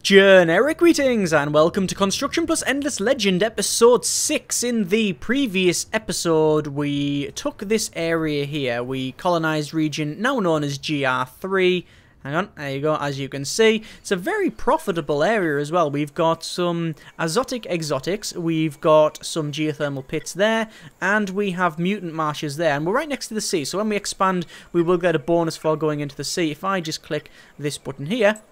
Generic greetings and welcome to Construction Plus Endless Legend episode 6. In the previous episode we took this area here, we colonized region now known as GR3. Hang on, there you go, as you can see. It's a very profitable area as well. We've got some azotic exotics, we've got some geothermal pits there, and we have mutant marshes there. And we're right next to the sea, so when we expand, we will get a bonus for going into the sea. If I just click this button here,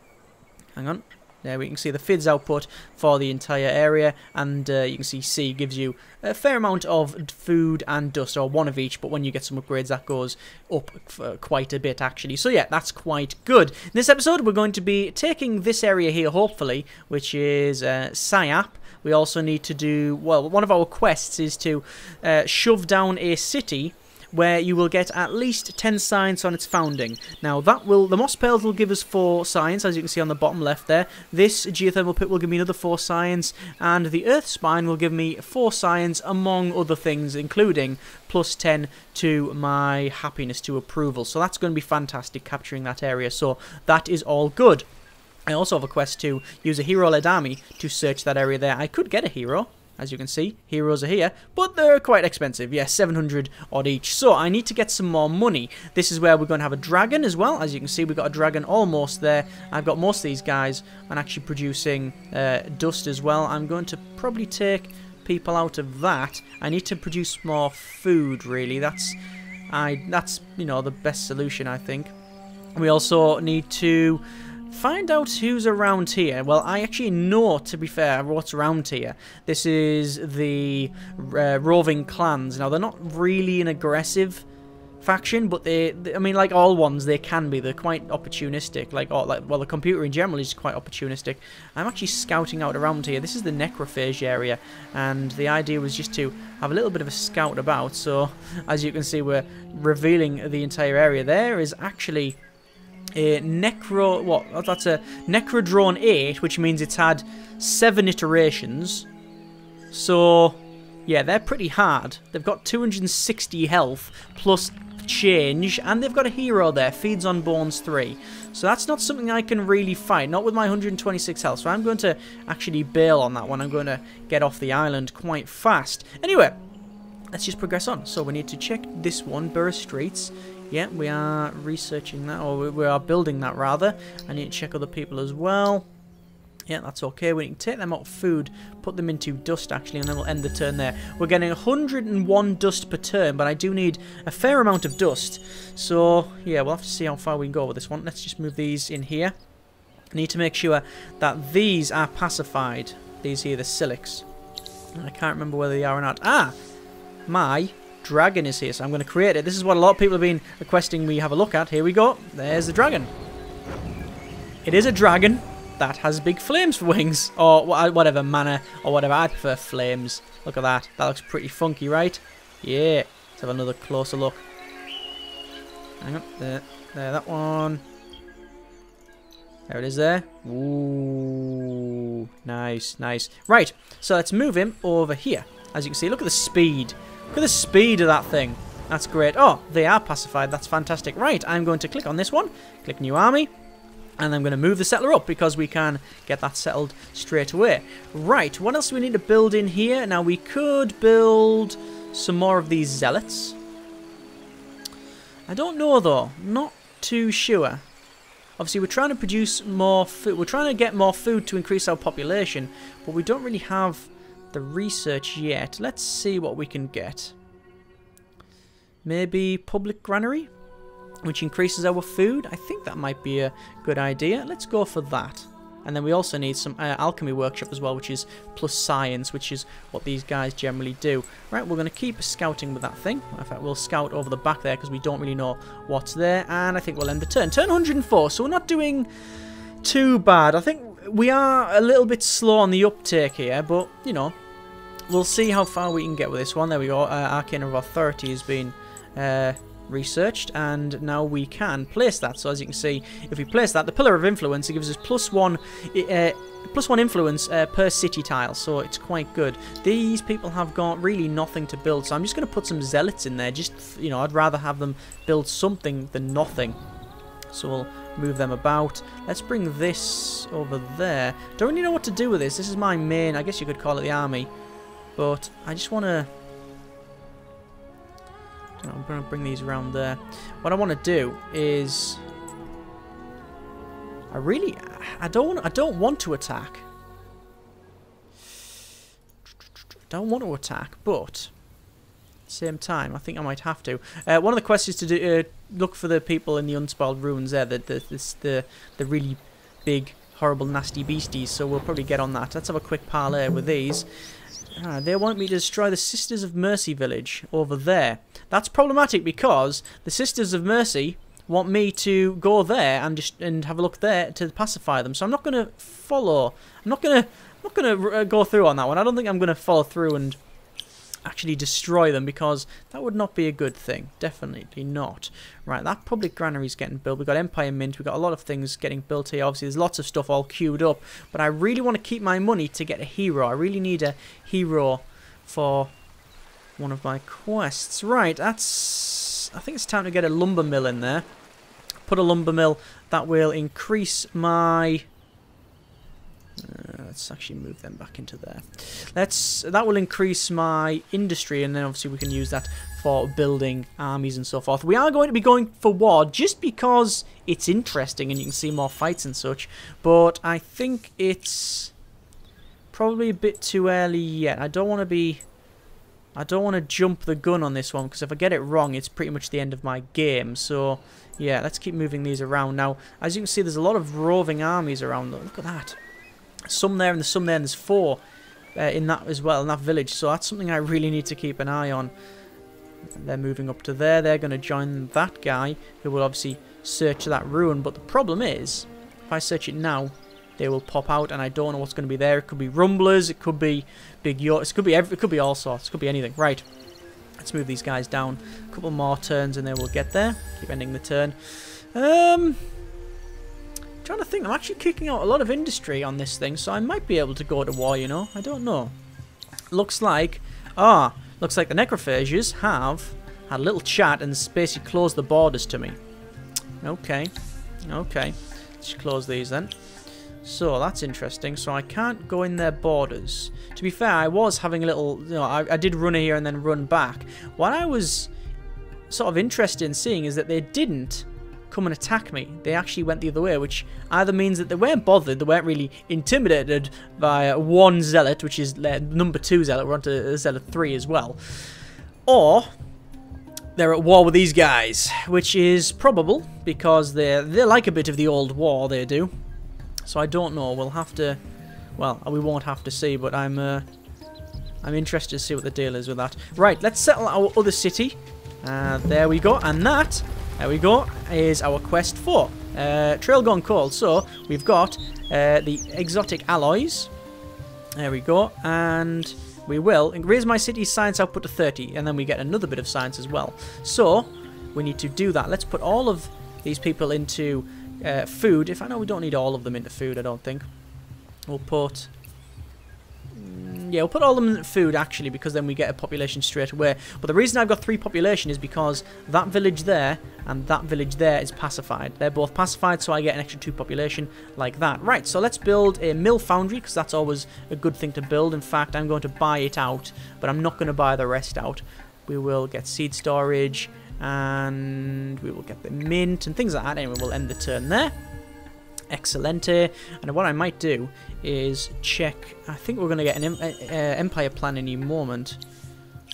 hang on. There we can see the FIDS output for the entire area, and you can see C gives you a fair amount of food and dust, or one of each, but when you get some upgrades that goes up quite a bit actually. So yeah, that's quite good. In this episode we're going to be taking this area here, hopefully, which is SIAP. We also need to do, well, one of our quests is to shove down a city where you will get at least 10 science on its founding. Now that will, the moss pails will give us 4 science, as you can see on the bottom left there. This geothermal pit will give me another 4 science, and the earth spine will give me 4 science, among other things, including plus 10 to my happiness to approval. So that's going to be fantastic, capturing that area, so that is all good. I also have a quest to use a hero-led army to search that area there. I could get a hero. As you can see, heroes are here, but they're quite expensive. Yeah, 700 odd each. So I need to get some more money. This is where we're going to have a dragon as well. As you can see, we've got a dragon almost there. I've got most of these guys and actually producing dust as well. I'm going to probably take people out of that. I need to produce more food, really. That's you know, the best solution, I think. We also need to find out who's around here. Well, I actually know, to be fair, what's around here. This is the roving clans. Now, they're not really an aggressive faction, but they I mean, like all ones, they can be. They're quite opportunistic. Well, the computer in general is quite opportunistic. I'm actually scouting out around here. This is the necrophage area, and the idea was just to have a little bit of a scout about. So, as you can see, we're revealing the entire area. There is actually a that's a Necrodrone 8, which means it's had 7 iterations. So yeah, they're pretty hard. They've got 260 health plus change, and they've got a hero there, feeds on bones 3. So that's not something I can really fight, not with my 126 health. So I'm going to actually bail on that one. I'm going to get off the island quite fast. Anyway, let's just progress on. So we need to check this one, Borough Streets. Yeah, we are researching that, or we are building that rather. I need to check other people as well. Yeah, that's okay. We can take them out of food, put them into dust actually, and then we'll end the turn there. We're getting 101 dust per turn, but I do need a fair amount of dust. So yeah, we'll have to see how far we can go with this one. Let's just move these in here. I need to make sure that these are pacified. These here, the Silix. I can't remember whether they are or not. Ah! My dragon is here, so I'm going to create it. This is what a lot of people have been requesting we have a look at. Here we go. There's the dragon. It is a dragon that has big flames for wings, or whatever, mana, or whatever. I prefer flames. Look at that. That looks pretty funky, right? Yeah. Let's have another closer look. Hang on. There, that one. There it is there. Ooh. Nice, nice. Right, so let's move him over here. As you can see, look at the speed. Look at the speed of that thing. That's great. Oh, they are pacified. That's fantastic. Right, I'm going to click on this one. Click New Army. And I'm going to move the settler up because we can get that settled straight away. Right, what else do we need to build in here? Now, we could build some more of these zealots. I don't know, though. Not too sure. Obviously, we're trying to produce more food. We're trying to get more food to increase our population. But we don't really have the research yet. Let's see what we can get. Maybe public granary, which increases our food. I think that might be a good idea. Let's go for that. And then we also need some alchemy workshop as well, which is plus science, which is what these guys generally do. Right, we're going to keep scouting with that thing. In fact, we'll scout over the back there because we don't really know what's there. And I think we'll end the turn. Turn 104, so we're not doing too bad. I think we are a little bit slow on the uptake here, but, you know, we'll see how far we can get with this one. There we go. Arcane of Authority has been researched, and now we can place that. So as you can see, if we place that, the Pillar of Influence, it gives us plus one influence per city tile, so it's quite good. These people have got really nothing to build, so I'm just going to put some zealots in there. Just, you know, I'd rather have them build something than nothing. So we'll move them about. Let's bring this over there. Don't really know what to do with this. This is my main, I guess you could call it the army. But I just want to... I'm going to bring these around there. What I want to do is... I don't want to attack. Don't want to attack, but... same time, I think I might have to. One of the quests is to do, look for the people in the unspoiled ruins there, the really big, horrible, nasty beasties, so we'll probably get on that. Let's have a quick parley with these. They want me to destroy the Sisters of Mercy village over there. That's problematic because the Sisters of Mercy want me to go there and have a look there to pacify them. So I'm not going to follow. I'm not going to go through on that one. I don't think I'm going to follow through and actually destroy them, because that would not be a good thing. Definitely not. Right, that public granary is getting built. We've got Empire Mint. We've got a lot of things getting built here. Obviously, there's lots of stuff all queued up, but I really want to keep my money to get a hero. I really need a hero for one of my quests. Right, I think it's time to get a lumber mill in there. Put a lumber mill. That will increase my... let's actually move them back into there. That will increase my industry, and then obviously we can use that for building armies and so forth. We are going to be going for war just because it's interesting and you can see more fights and such, but I think it's probably a bit too early yet. I don't want to jump the gun on this one, because if I get it wrong, it's pretty much the end of my game. So yeah, let's keep moving these around. Now, as you can see, there's a lot of roving armies around. Look at that. Some there and there's some there, and there's 4 in that as well, in that village. So that's something I really need to keep an eye on. They're moving up to there. They're going to join that guy, who will obviously search that ruin. But the problem is, if I search it now, they will pop out, and I don't know what's going to be there. It could be rumblers, it could be big yachts, it could be all sorts, it could be anything. Right, let's move these guys down. A couple more turns, and then we'll get there. Keep ending the turn. Trying to think, I'm actually kicking out a lot of industry on this thing, so I might be able to go to war, you know. I don't know. Looks like the necrophages have had a little chat and basically closed the borders to me. Okay. Let's close these then. So that's interesting. So I can't go in their borders. To be fair, I was having a little, you know, I did run here and then run back. What I was sort of interested in seeing is that they didn't come and attack me. They actually went the other way, which either means that they weren't bothered, they weren't really intimidated by one zealot, which is number 2 zealot. We're on to zealot 3 as well, or they're at war with these guys, which is probable, because they like a bit of the old war, they do. So I don't know. We'll have to, well, we won't have to see, but I'm interested to see what the deal is with that. Right, let's settle our other city. There we go, and that, there we go, is our quest for Trail Gone Cold. So we've got the exotic alloys. There we go, and we will raise my city's science output to 30, and then we get another bit of science as well. So we need to do that. Let's put all of these people into food. If I know we don't need all of them into food, I don't think. We'll put... yeah, we'll put all of them in food, actually, because then we get a population straight away. But the reason I've got 3 population is because that village there and that village there is pacified. They're both pacified, so I get an extra 2 population like that. Right, so let's build a mill foundry, because that's always a good thing to build. In fact, I'm going to buy it out, but I'm not going to buy the rest out. We will get seed storage, and we will get the mint and things like that. Anyway, we'll end the turn there. Excelente. And what I might do is check. I think we're going to get an empire plan any moment.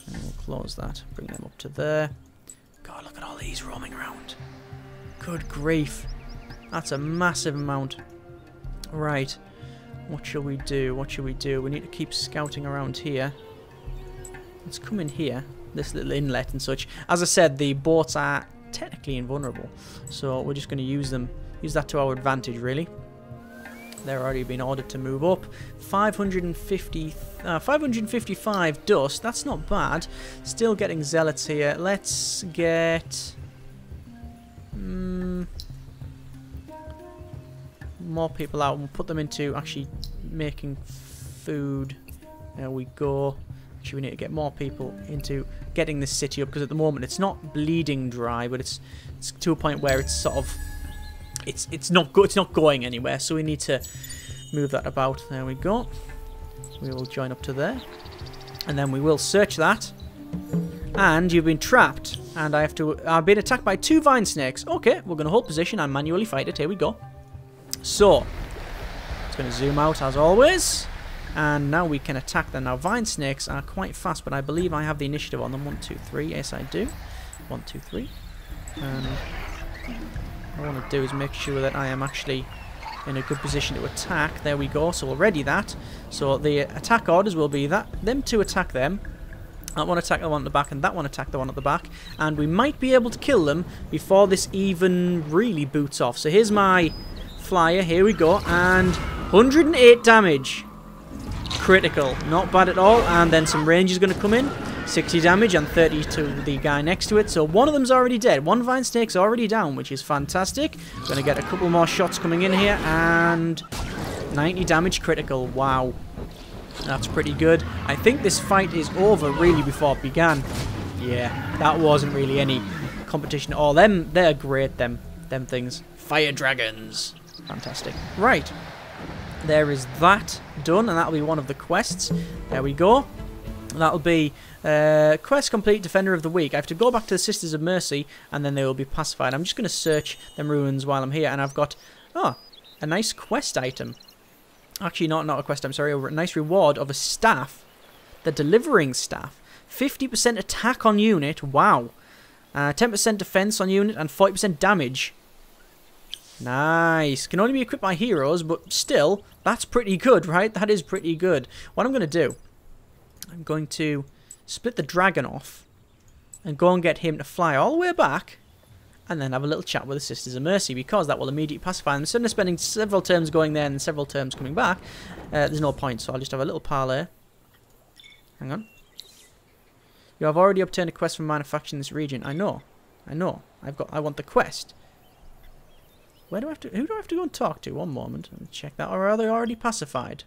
And we'll close that. Bring them up to there. God, look at all these roaming around. Good grief. That's a massive amount. Right. What shall we do? What shall we do? We need to keep scouting around here. Let's come in here. This little inlet and such. As I said, the boats are technically invulnerable. So we're just going to use them. Use that to our advantage, really. They're already been ordered to move up. 555 dust. That's not bad. Still getting zealots here. Let's get... more people out. We'll put them into actually making food. There we go. Actually, we need to get more people into getting this city up, because at the moment it's not bleeding dry, but it's to a point where it's sort of it's not good. It's not going anywhere. So we need to move that about. There we go. We will join up to there, and then we will search that. And you've been trapped, and I've been attacked by 2 vine snakes. Okay, we're going to hold position and manually fight it. Here we go. So, it's going to zoom out as always, and now we can attack them. Now, vine snakes are quite fast, but I believe I have the initiative on them. 1, 2, 3. Yes, I do. 1, 2, 3. And what I want to do is make sure that I am actually in a good position to attack. There we go. So we'll ready that. So the attack orders will be them to attack them. That one attack the one at the back, and that one attack the one at the back. And we might be able to kill them before this even really boots off. So here's my flyer. Here we go. And 108 damage. Critical. Not bad at all. And then some range is going to come in. 60 damage and 30 to the guy next to it. So one of them's already dead. One vine snake's already down, which is fantastic. Going to get a couple more shots coming in here. And 90 damage critical. Wow. That's pretty good. I think this fight is over really before it began. Yeah, that wasn't really any competition at all. They're great, them things. Fire dragons. Fantastic. Right. There is that done, and that'll be one of the quests. There we go. That'll be quest complete, Defender of the Week. I have to go back to the Sisters of Mercy, and then they will be pacified. I'm just going to search them ruins while I'm here, and I've got, a nice quest item. Actually, not a quest, I'm sorry. A nice reward of a staff. The delivering staff. 50% attack on unit. Wow. 10% defense on unit and 40% damage. Nice. Can only be equipped by heroes, but still, that's pretty good, right? That is pretty good. What I'm going to do, I'm going to split the dragon off and go and get him to fly all the way back, and then have a little chat with the Sisters of Mercy, because that will immediately pacify them. Instead of spending several turns going there and several turns coming back, there's no point, so I'll just have a little parley. Hang on. You have already obtained a quest from minor faction in this region. I know. I want the quest. Who do I have to go and talk to? One moment. Let me check that. Or are they already pacified?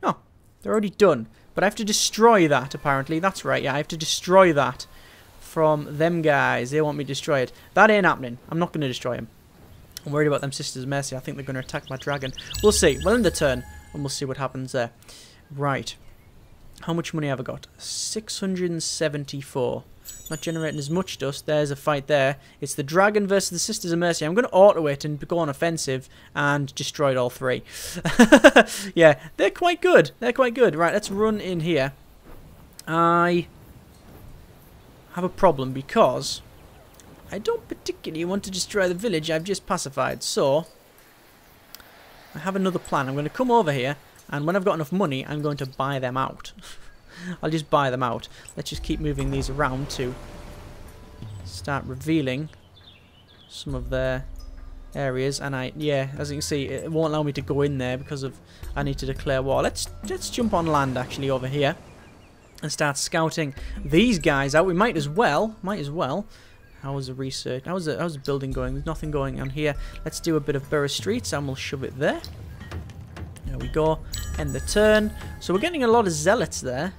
Oh, they're already done. But I have to destroy that, apparently. That's right, yeah, I have to destroy that from them guys. They want me to destroy it. That ain't happening. I'm not going to destroy him. I'm worried about them Sisters of Mercy. I think they're going to attack my dragon. We'll see. We'll end the turn, and we'll see what happens there. Right. How much money have I got? 674. Not generating as much dust. There's a fight there. It's the dragon versus the Sisters of Mercy. I'm going to auto it and go on offensive and destroy all 3. Yeah, they're quite good. They're quite good. Right, let's run in here. I have a problem because I don't particularly want to destroy the village I've just pacified. So I have another plan. I'm going to come over here, and when I've got enough money, I'm going to buy them out. I'll just buy them out. Let's just keep moving these around to start revealing some of their areas. And yeah, as you can see, it won't allow me to go in there because of I need to declare war. Let's jump on land actually over here and start scouting these guys out. We might as well. How was the research? How's the building going? There's nothing going on here. Let's do a bit of Borough Streets and we'll shove it there. There we go. End the turn. So we're getting a lot of zealots there.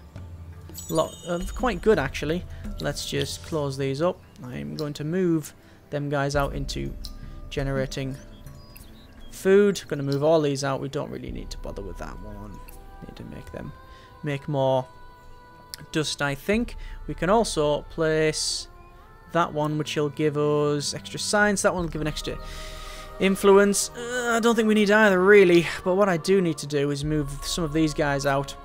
Quite good actually. Let's just close these up. I'm going to move them guys out into generating food. Going to move all these out. We don't really need to bother with that one. Need to make them make more dust, I think. We can also place that one, which will give us extra science. That one will give an extra influence. I don't think we need either really, but what I do need to do is move some of these guys out,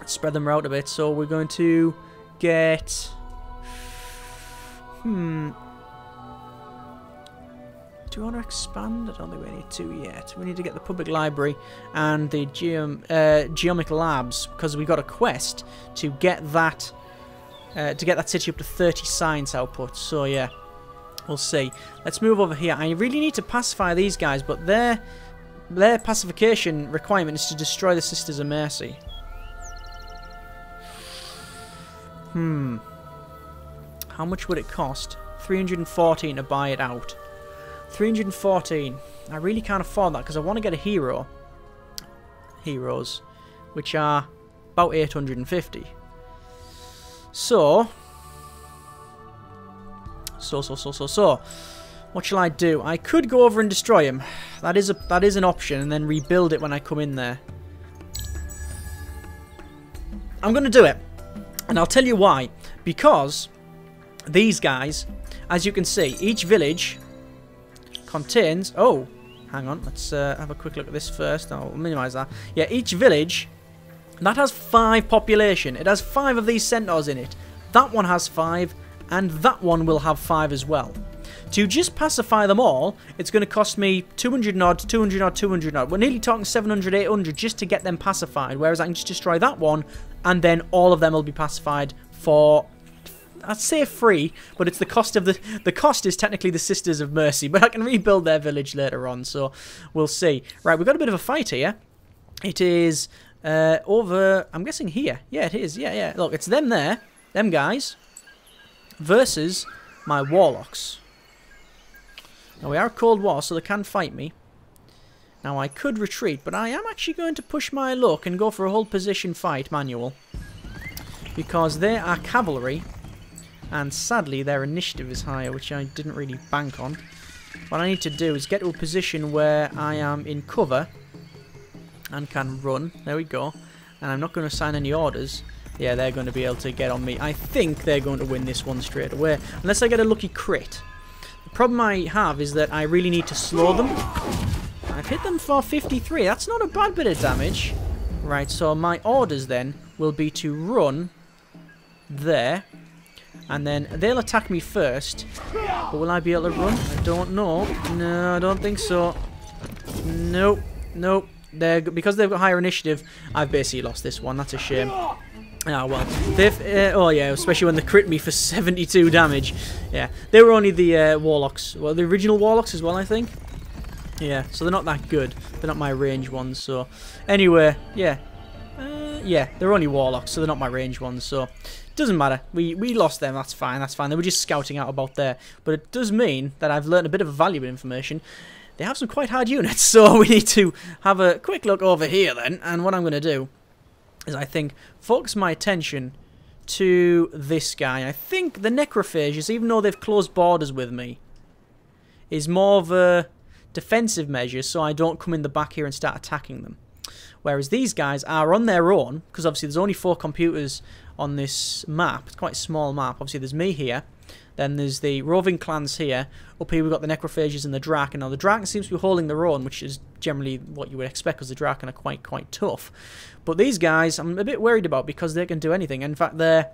spread them out a bit. So we're going to get do we want to expand? I don't think we need to yet. We need to get the public library and the geomic labs, because we got a quest to get that city up to 30 science output. So yeah, we'll see. Let's move over here. I really need to pacify these guys, but their pacification requirement is to destroy the Sisters of Mercy. How much would it cost? 314 to buy it out. 314. I really can't afford that because I want to get a heroes, which are about 850. So So. What shall I do? I could go over and destroy him. That is an option, and then rebuild it when I come in there. I'm going to do it, and I'll tell you why. Because these guys, as you can see, each village contains... Oh, hang on. Let's have a quick look at this first. I'll minimize that. Yeah, each village, that has 5 population. It has 5 of these centaurs in it. That one has 5, and that one will have 5 as well. To just pacify them all, it's going to cost me 200 odd, 200 odd, 200 odd. We're nearly talking 700, 800 just to get them pacified. Whereas I can just destroy that one, and then all of them will be pacified for, I'd say free, but it's the cost of the cost is technically the Sisters of Mercy. But I can rebuild their village later on, so we'll see. Right, we've got a bit of a fight here. It is over, I'm guessing here. Yeah, it is. Yeah. Look, it's them there, them guys, versus my warlocks. Now, we are a Cold War, so they can fight me. Now, I could retreat, but I am actually going to push my luck and go for a hold position fight manual. Because they are cavalry, and sadly, their initiative is higher, which I didn't really bank on. What I need to do is get to a position where I am in cover and can run. There we go. And I'm not going to assign any orders. Yeah, they're going to be able to get on me. I think they're going to win this one straight away, unless I get a lucky crit. The problem I have is that I really need to slow them. I've hit them for 53. That's not a bad bit of damage. Right, so my orders then will be to run there. And then they'll attack me first. But will I be able to run? I don't know. No, I don't think so. Nope. Because they've got higher initiative, I've basically lost this one. That's a shame. Ah, well, they've, oh yeah, especially when they crit me for 72 damage. Yeah, they were only the warlocks, well, the original warlocks as well, I think. Yeah, so they're not that good. They're not my range ones, so... Anyway, yeah. Yeah, they're only warlocks, so they're not my range ones, so... Doesn't matter. We lost them, that's fine. They were just scouting out about there. But it does mean that I've learned a bit of valuable information. They have some quite hard units, so we need to have a quick look over here then. And what I'm going to do is, I think, focus my attention to this guy. I think the necrophages, even though they've closed borders with me, is more of a defensive measure, so I don't come in the back here and start attacking them. Whereas these guys are on their own, because obviously there's only 4 computers on this map. It's quite a small map. Obviously there's me here, then there's the roving clans here. Up here we've got the necrophages and the Draken. Now the Draken seems to be holding their own, which is generally what you would expect, because the Draken are quite tough. But these guys I'm a bit worried about, because they can do anything. In fact, their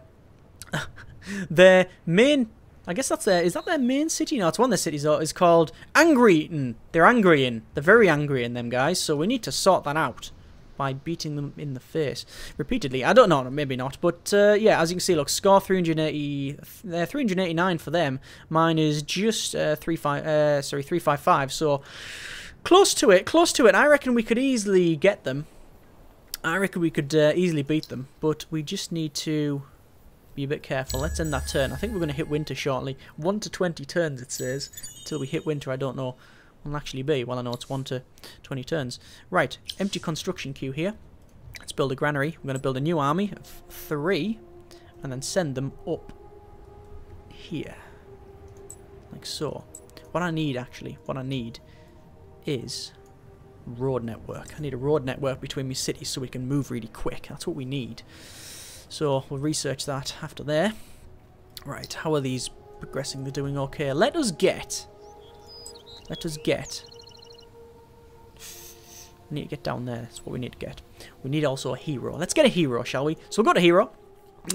main... I guess that's their... Is that their main city? No, it's one of their cities, though. It's called Angrian. They're Angrian. They're very angry in them, guys. So we need to sort that out by beating them in the face repeatedly. I don't know, maybe not. But, yeah, as you can see, look, score 389 for them. Mine is just 355. So, close to it. I reckon we could easily get them. I reckon we could easily beat them. But we just need to... be a bit careful. Let's end that turn. I think we're going to hit winter shortly. 1 to 20 turns, it says. Until we hit winter, I don't know. Will actually be. Well, I know it's 1 to 20 turns. Right, empty construction queue here. Let's build a granary. We're going to build a new army of 3, and then send them up here, like so. What I need is road network. I need a road network between my cities so we can move really quick. That's what we need. So we'll research that after there. Right, how are these progressing? They're doing okay. Let us get. We need to get down there. That's what we need to get. We need also a hero. Let's get a hero, shall we? So we've got a hero.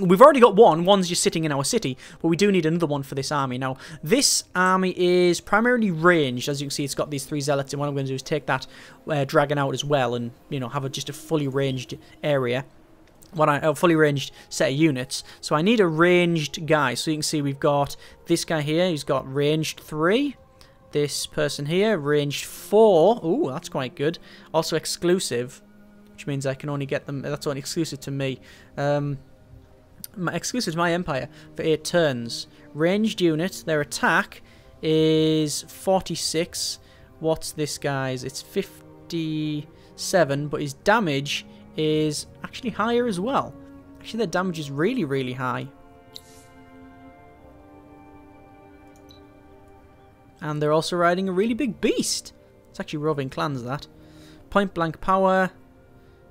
We've already got one. One's just sitting in our city. But we do need another one for this army. Now, this army is primarily ranged. As you can see, it's got these 3 zealots. And what I'm going to do is take that dragon out as well. And, you know, have just a fully ranged area. A fully ranged set of units. So I need a ranged guy. So you can see we've got this guy here. He's got ranged 3. This person here, ranged 4. Ooh, that's quite good. Also exclusive, which means I can only get them. That's only exclusive to me. Exclusive to my empire for 8 turns. Ranged unit. Their attack is 46. What's this guy's? It's 57, but his damage is actually higher as well. Actually, their damage is really, really high. And they're also riding a really big beast. It's actually roving clans, that. Point blank power.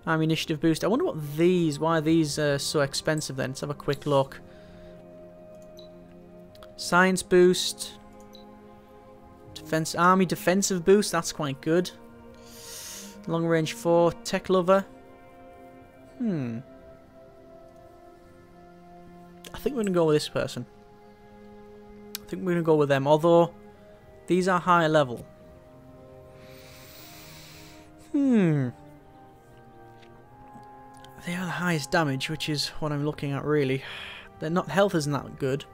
Army initiative boost. I wonder why these are so expensive then. Let's have a quick look. Science boost. Army defensive boost. That's quite good. Long range 4. Tech lover. I think we're going to go with this person. I think we're going to go with them. Although, these are higher level. They are the highest damage, which is what I'm looking at, really. They're not, health isn't that good.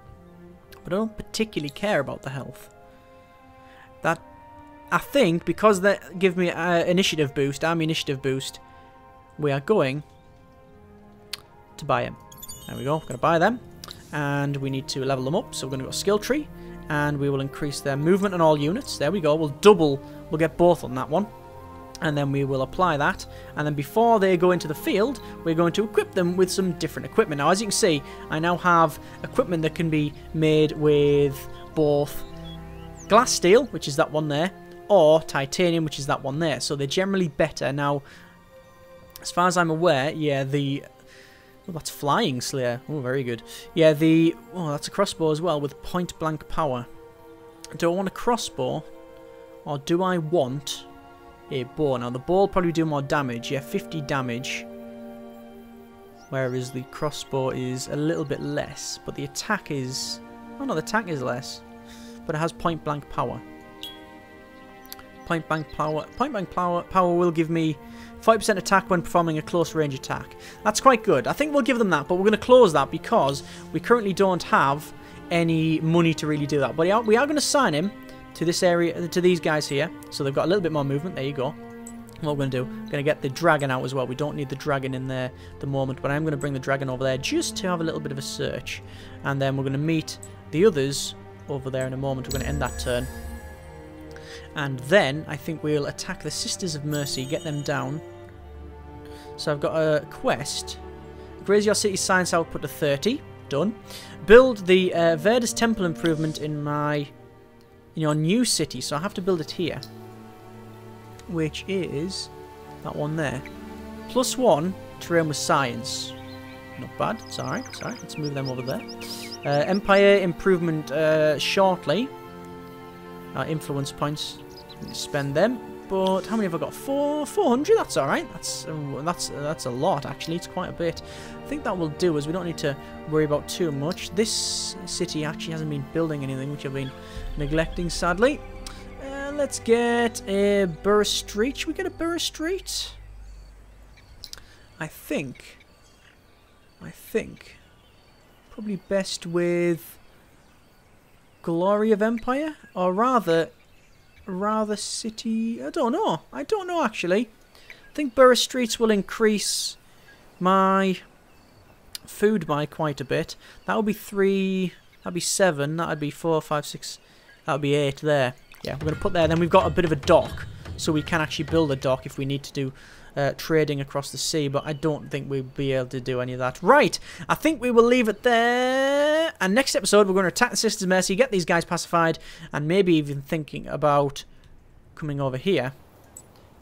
But I don't particularly care about the health. That, I think, because they give me initiative boost, army initiative boost, we are going to buy them. There we go, going to buy them. And we need to level them up, so we're going to go skill tree. And we will increase their movement on all units. There we go, we'll get both on that one. And then we will apply that. And then before they go into the field, we're going to equip them with some different equipment. Now, as you can see, I now have equipment that can be made with both glass steel, which is that one there, or titanium, which is that one there. So they're generally better. Now, as far as I'm aware, yeah, oh, that's Flying Slayer. Oh, very good. Yeah, oh, that's a crossbow as well with point blank power. Do I want a crossbow, or do I want a bow? Now, the bow will probably do more damage. Yeah, 50 damage. Whereas the crossbow is a little bit less. But the attack is... Oh, no, the attack is less. But it has point blank power. Point blank power will give me 5% attack when performing a close range attack. That's quite good. I think we'll give them that, but we're going to close that because we currently don't have any money to really do that. But we are going to assign him to this area, to these guys here. So they've got a little bit more movement. There you go. What we're going to do, we're going to get the dragon out as well. We don't need the dragon in there at the moment, but I'm going to bring the dragon over there just to have a little bit of a search. And then we're going to meet the others over there in a moment. We're going to end that turn. And then I think we'll attack the Sisters of Mercy, get them down. So I've got a quest. Raise your city's science output to 30. Done. Build the Verdus Temple improvement in your new city. So I have to build it here. Which is that one there. +1 terrain with science. Not bad. It's alright. It's alright. Let's move them over there. Empire improvement shortly. Influence points. Spend them. But how many have I got? 400. That's all right. That's a lot actually. It's quite a bit. I think that will do us. We don't need to worry about too much. This city actually hasn't been building anything, which I've been neglecting sadly. Let's get a Borough Street. Should we get a Borough Street? I think probably best with Glory of Empire, or rather city. I don't know actually. I think Borough Streets will increase my food by quite a bit. That would be 3. That'd be 7. That'd be 4, 5, 6. That would be 8 there. Yeah, we're going to put there. Then we've got a bit of a dock, so we can actually build a dock if we need to do trading across the sea, but I don't think we'll be able to do any of that. Right, I think we will leave it there. And next episode, we're going to attack the Sisters of Mercy, get these guys pacified, and maybe even thinking about coming over here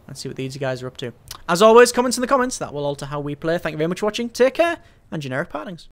and see what these guys are up to. As always, comments in the comments. That will alter how we play. Thank you very much for watching. Take care, and generic partings.